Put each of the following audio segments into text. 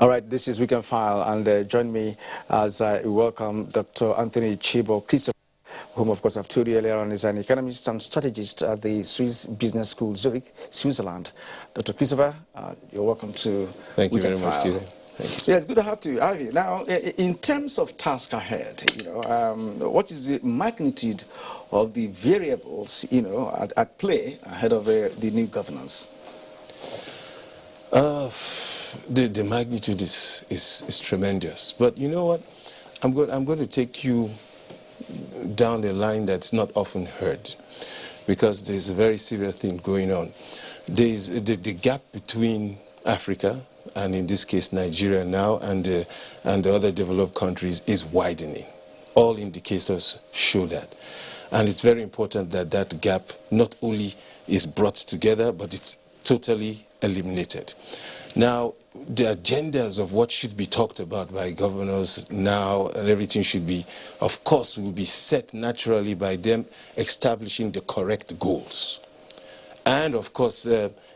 All right, this is Weekend File, and join me as I welcome Dr. Anthony Chibo Christopher, whom, of course, I've told you earlier on is an economist and strategist at the Swiss Business School, Zurich, Switzerland. Dr. Christopher, you're welcome to Thank you very Weekend much, File. Peter. Thank you. Yeah, it's good to have you. Now, in terms of task ahead, what is the magnitude of the variables, at play ahead of the new governance? The magnitude is tremendous. But you know what? I'm going to take you down a line that's not often heard, because there's a very serious thing going on. There's the gap between Africa, and in this case Nigeria now, and the other developed countries is widening. All indicators show that. And it's very important that that gap not only is brought together, but it's totally eliminated. Now, the agendas of what should be talked about by governors now and everything should be, of course, will be set naturally by them establishing the correct goals. And, of course,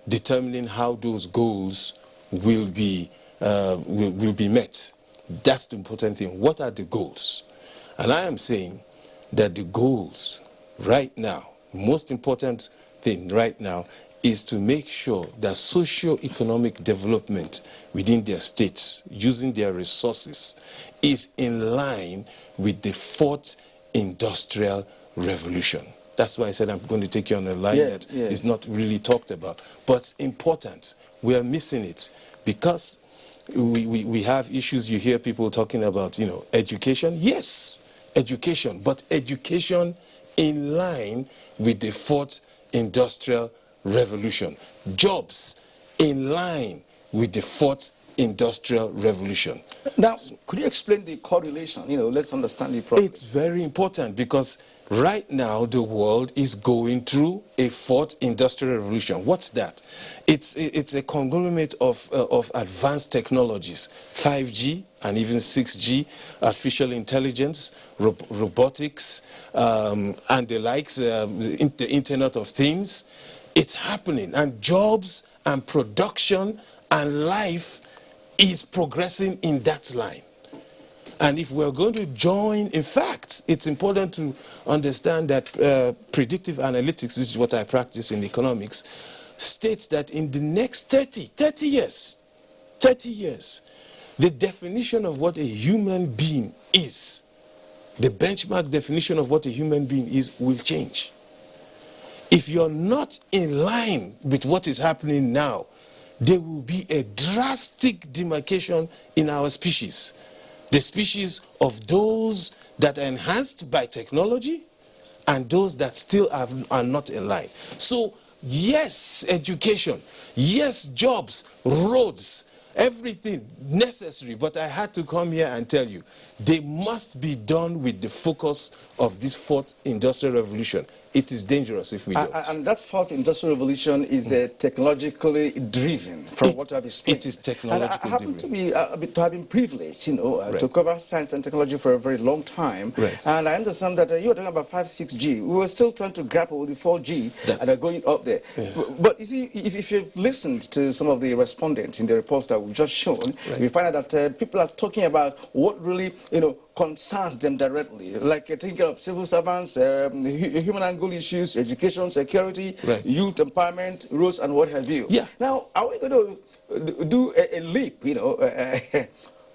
determining how those goals will be met. That's the important thing. What are the goals? And I am saying that the goals right now, most important thing right now, is to make sure that socio-economic development within their states, using their resources, is in line with the fourth industrial revolution. That's why I said I'm going to take you on a line that is not really talked about. But it's important. We are missing it because we have issues. You hear people talking about, education. Yes, education, but education in line with the fourth industrial revolution. Jobs in line with the fourth industrial revolution. Now, could you explain the correlation? Let's understand the problem. It's very important because right now the world is going through a fourth industrial revolution. What's that? It's a conglomerate of advanced technologies, 5G and even 6G, artificial intelligence, robotics, and the likes, the Internet of Things. It's happening, and jobs and production and life is progressing in that line. And if we're going to join, in fact, it's important to understand that predictive analytics, this is what I practice in economics, states that in the next 30 years, the definition of what a human being is, the benchmark definition of what a human being is, will change. If you're not in line with what is happening now, there will be a drastic demarcation in our species. The species of those that are enhanced by technology and those that still are not in line. So, yes, education, yes, jobs, roads, everything necessary, but I had to come here and tell you, they must be done with the focus of this fourth industrial revolution. It is dangerous if we don't. And that fourth industrial revolution is technologically driven, from what I've explained. It is technologically driven. I happen to have been privileged, to cover science and technology for a very long time. Right. And I understand that you were talking about 5, 6G. We were still trying to grapple with the 4G and are going up there. Yes. But you see, if you've listened to some of the respondents in the reports that we've just shown, you find out that people are talking about what really, concerns them directly, like taking care of civil servants, human angle issues, education, security, youth empowerment, roads, and what have you. Yeah. Now, are we going to do a leap, when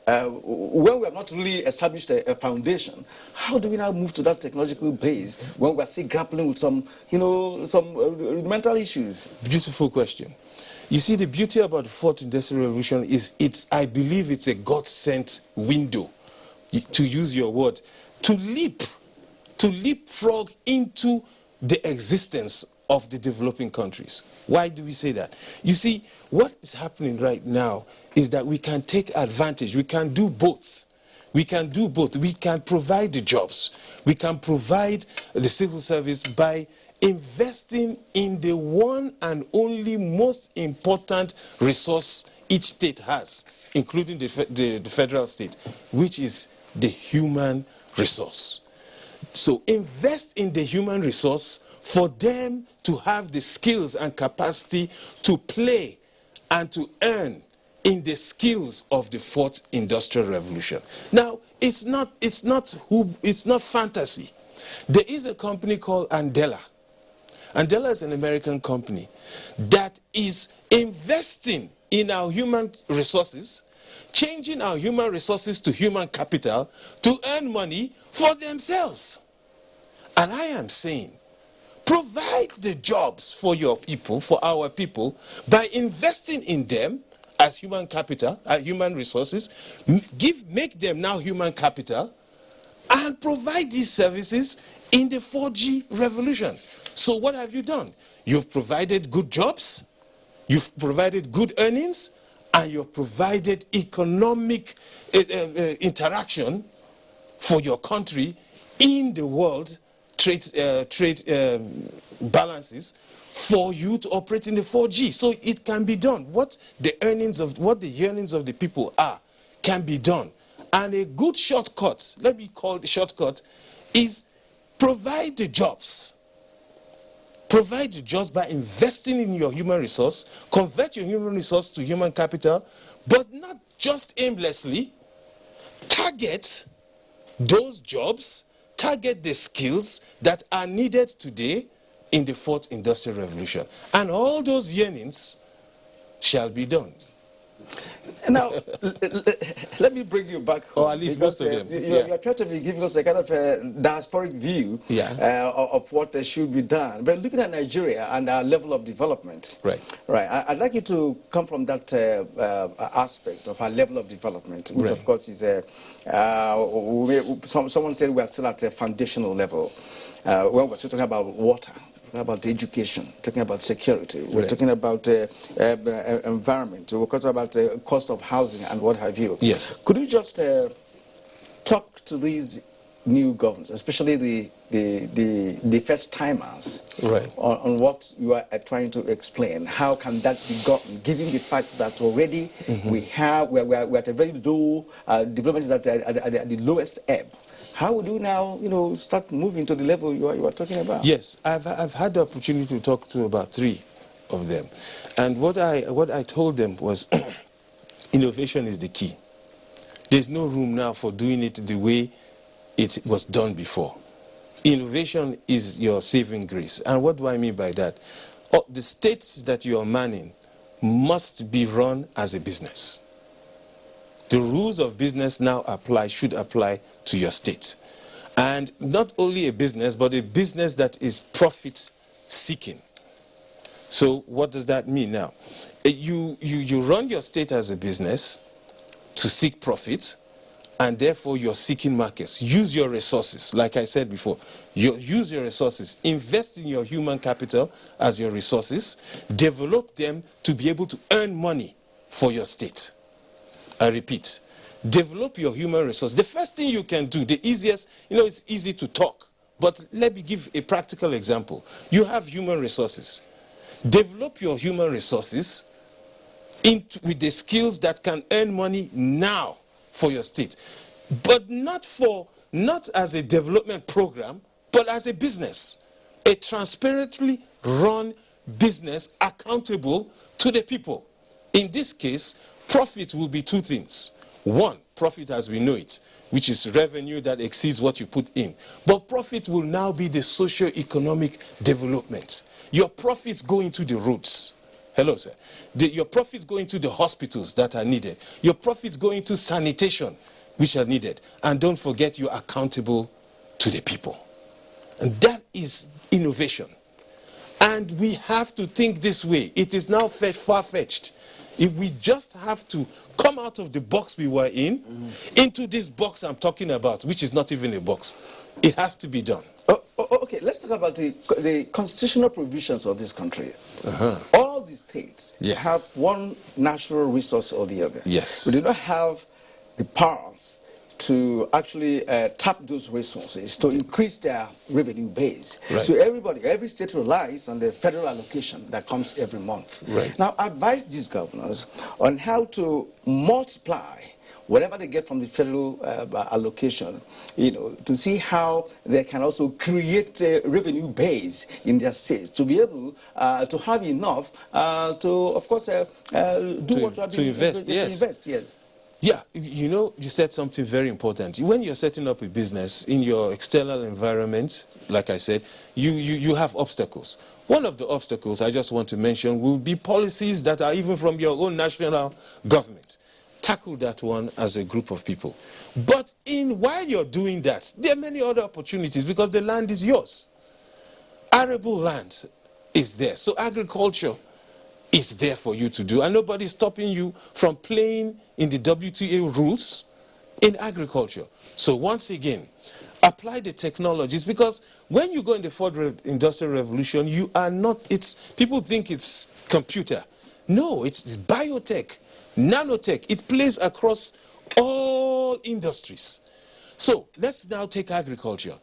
we have not really established a foundation? How do we now move to that technological base when we're still grappling with some mental issues? Beautiful question. You see, the beauty about the fourth industrial revolution is I believe it's a God-sent window, to use your word, to leapfrog into the existence of the developing countries. Why do we say that? You see, what is happening right now is that we can take advantage. We can do both. We can do both. We can provide the jobs. We can provide the civil service by investing in the one and only most important resource each state has, including the federal state, which is the human resource. So invest in the human resource for them to have the skills and capacity to play and to earn in the skills of the fourth industrial revolution. Now, it's not fantasy. There is a company called Andela. Andela is an American company that is investing in our human resources, changing our human resources to human capital to earn money for themselves. And I am saying, provide the jobs for your people, for our people, by investing in them as human capital, human resources, make them now human capital, and provide these services in the 4G revolution. So what have you done? You've provided good jobs, you've provided good earnings, and you've provided economic interaction for your country in the world trade balances for you to operate in the 4G. So it can be done. What the yearnings of the people are can be done. And a good shortcut, let me call it shortcut, is provide the jobs. Provide the jobs by investing in your human resource, convert your human resource to human capital, but not just aimlessly. Target those jobs, target the skills that are needed today in the fourth industrial revolution. And all those yearnings shall be done. Now, let me bring you back home. Or at least most of them. You appear to be giving us a kind of a diasporic view of what should be done. But looking at Nigeria and our level of development, right? I'd like you to come from that aspect of our level of development, which of course is someone said we are still at a foundational level. When we're still talking about water, about education, talking about security, we're talking about environment, we're talking about cost of housing and what have you. Yes. Could you just talk to these new governors, especially the first timers, on what you are trying to explain? How can that be gotten, given the fact that already we're at a very low development is at the lowest ebb? How would you now, start moving to the level you are talking about? Yes, I've had the opportunity to talk to about 3 of them, and what I told them was, innovation is the key. There's no room now for doing it the way it was done before. Innovation is your saving grace, and what do I mean by that? The states that you are manning must be run as a business. The rules of business now should apply to your state. And not only a business, but a business that is profit-seeking. So what does that mean now? You run your state as a business to seek profit, and therefore you're seeking markets. Use your resources, like I said before. Use your resources. Invest in your human capital as your resources. Develop them to be able to earn money for your state. I repeat, develop your human resource. The first thing you can do, the easiest, it's easy to talk, but let me give a practical example. You have human resources. Develop your human resources with the skills that can earn money now for your state, but not as a development program, but as a business, a transparently run business accountable to the people. In this case, profit will be 2 things. 1, profit as we know it, which is revenue that exceeds what you put in. But profit will now be the socio-economic development. Your profits go into the roads. Hello, sir. Your profits go into the hospitals that are needed. Your profits go into sanitation, which are needed. And don't forget, you're accountable to the people. And that is innovation. And we have to think this way. It is now far-fetched. If we just have to come out of the box we were in, into this box I'm talking about, which is not even a box, it has to be done. Okay, let's talk about the constitutional provisions of this country. All the states have one natural resource or the other. Yes. We do not have the powers to actually tap those resources to increase their revenue base. So every state relies on the federal allocation that comes every month. Now, advise these governors on how to multiply whatever they get from the federal allocation, to see how they can also create a revenue base in their states to be able to have enough to, of course, do what we have to been invest, yes. To invest, yes. Yeah, you said something very important. When you're setting up a business in your external environment, like I said, you have obstacles. One of the obstacles I just want to mention will be policies that are even from your own national government. Tackle that one as a group of people. But while you're doing that, there are many other opportunities because the land is yours. Arable land is there. So agriculture is there for you to do. And nobody's stopping you from playing in the WTA rules in agriculture. So once again, apply the technologies, because when you go in the fourth industrial revolution, you are not, people think it's computer. No, it's biotech, nanotech. It plays across all industries. So let's now take agriculture.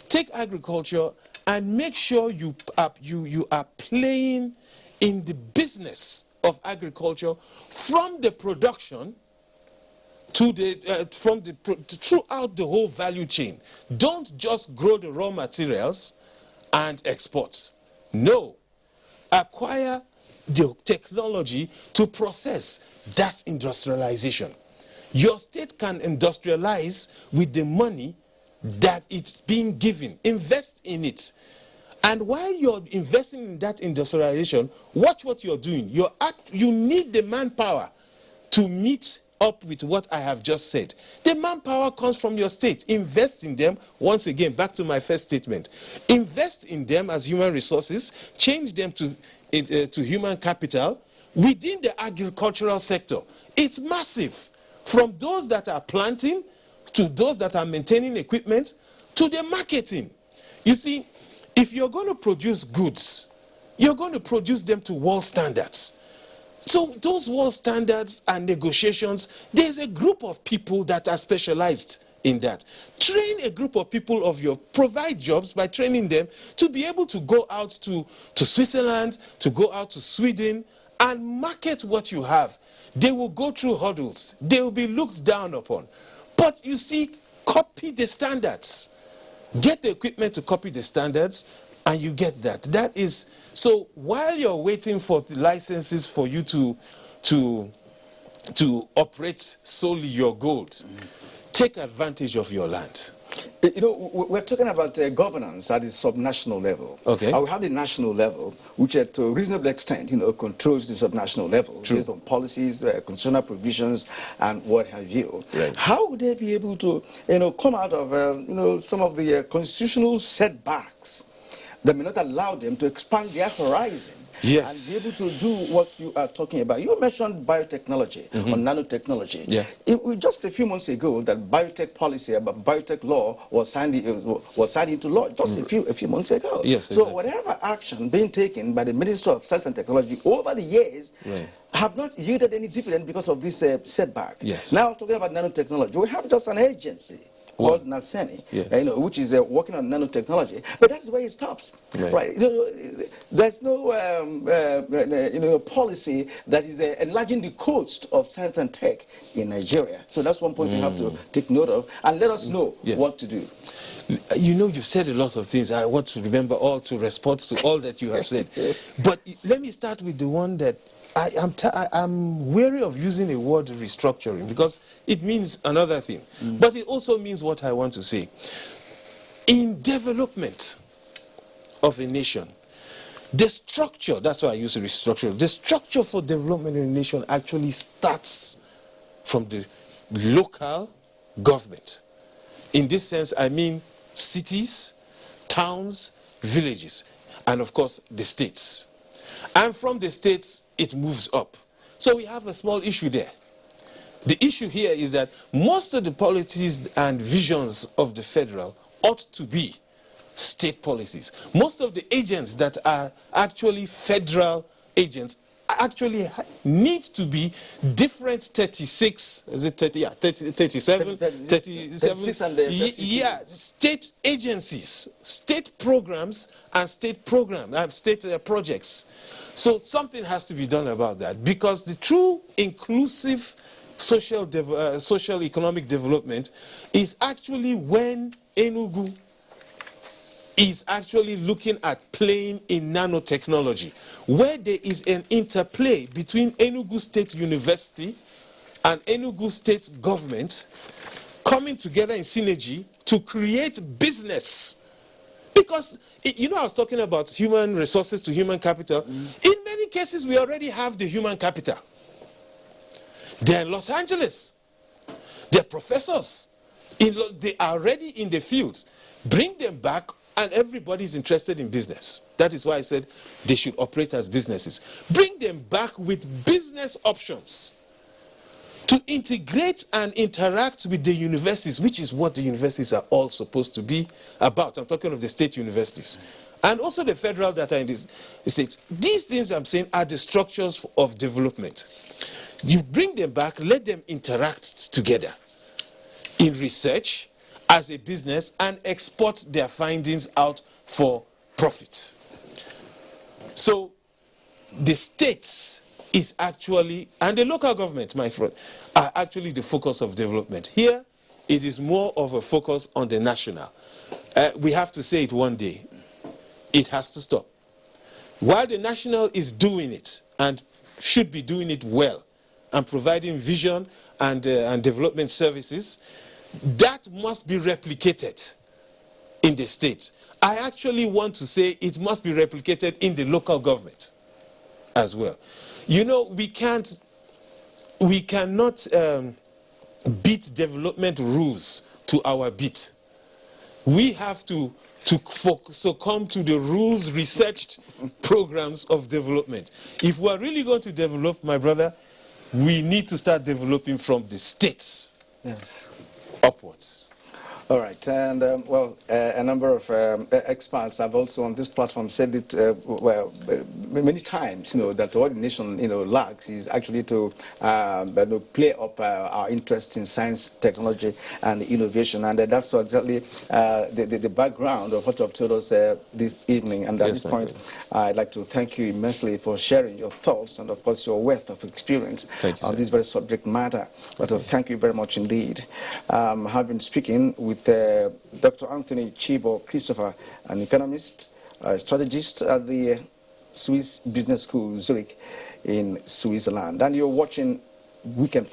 Take agriculture and make sure you are playing in the business of agriculture from the production to throughout the whole value chain. Don't just grow the raw materials and export. No. Acquire the technology to process that industrialization. Your state can industrialize with the money that it's being given. Invest in it. And while you're investing in that industrialization, watch what you're doing. You need the manpower to meet up with what I have just said. The manpower comes from your state. Invest in them. Once again, back to my first statement. Invest in them as human resources. Change them to human capital within the agricultural sector. It's massive. From those that are planting, to those that are maintaining equipment, to the marketing. You see, if you're going to produce goods, you're going to produce them to world standards. So those world standards and negotiations, there's a group of people that are specialized in that. Train a group of people provide jobs by training them to be able to go out to Switzerland, to go out to Sweden, and market what you have. They will go through hurdles. They will be looked down upon. But you see, copy the standards. Get the equipment to copy the standards, and you get that. That is, so while you're waiting for the licenses for you to operate solely your gold, take advantage of your land. We're talking about governance at the subnational level. Okay. We have the national level, which to a reasonable extent, controls the subnational level. True. Based on policies, constitutional provisions, and what have you. Right. How would they be able to, come out of, some of the constitutional setbacks that may not allow them to expand their horizon? Yes. And be able to do what you are talking about. You mentioned biotechnology or nanotechnology. Yeah. Just a few months ago, that biotech policy, about biotech law was signed into law just a few months ago. Yes, so exactly. whatever action being taken by the Minister of Science and Technology over the years have not yielded any dividend because of this setback. Yes. Now talking about nanotechnology, we have just an agency called Naseni, which is working on nanotechnology, but that's where it stops, right? There's no policy that is enlarging the coast of science and tech in Nigeria. So that's one point you have to take note of, and let us know what to do. You've said a lot of things. I want to remember all to respond to all that you have said. But let me start with the one that I'm wary of using the word restructuring, because it means another thing. But it also means what I want to say. In development of a nation, the structure, that's why I use restructuring, the structure for development in a nation actually starts from the local government. In this sense, I mean cities, towns, villages, and of course the states. And from the states, it moves up. So we have a small issue there. The issue here is that most of the policies and visions of the federal ought to be state policies. Most of the agents that are actually federal agents actually need to be different 36, is it 30, yeah, 30, 37, 36 and 32. Yeah, state agencies, state programs, and state projects. So something has to be done about that, because the true inclusive social economic development is actually when Enugu is actually looking at playing in nanotechnology, where there is an interplay between Enugu State University and Enugu State government coming together in synergy to create business. Because, I was talking about human resources to human capital. In many cases, we already have the human capital. They're in Los Angeles. They're professors. They are already in the fields. Bring them back, and everybody's interested in business. That is why I said they should operate as businesses. Bring them back with business options to integrate and interact with the universities, which is what the universities are all supposed to be about. I'm talking of the state universities. And also the federal that are in this state. These things I'm saying are the structures of development. You bring them back, let them interact together in research, as a business, and export their findings out for profit. So the states is actually, and the local government, my friend, are actually the focus of development. Here, it is more of a focus on the national. We have to say it one day. It has to stop. While the national is doing it, and should be doing it well, and providing vision and development services, that must be replicated in the state. I actually want to say it must be replicated in the local government as well. We cannot beat development rules to our beat. We have to succumb to the rules researched programs of development. If we are really going to develop, my brother, we need to start developing from the states. Yes. Upwards. All right, and a number of experts have also on this platform said it many times, that what the nation, lacks is actually to play up our interest in science, technology, and innovation, and that's exactly the background of what you have told us this evening. And at this point, I'd like to thank you immensely for sharing your thoughts and, of course, your wealth of experience on this very subject matter. But thank you very much indeed. I've been speaking with Dr. Anthony Chibo Christopher, an economist, a strategist at the Swiss Business School, Zurich, in Switzerland. And you're watching Weekend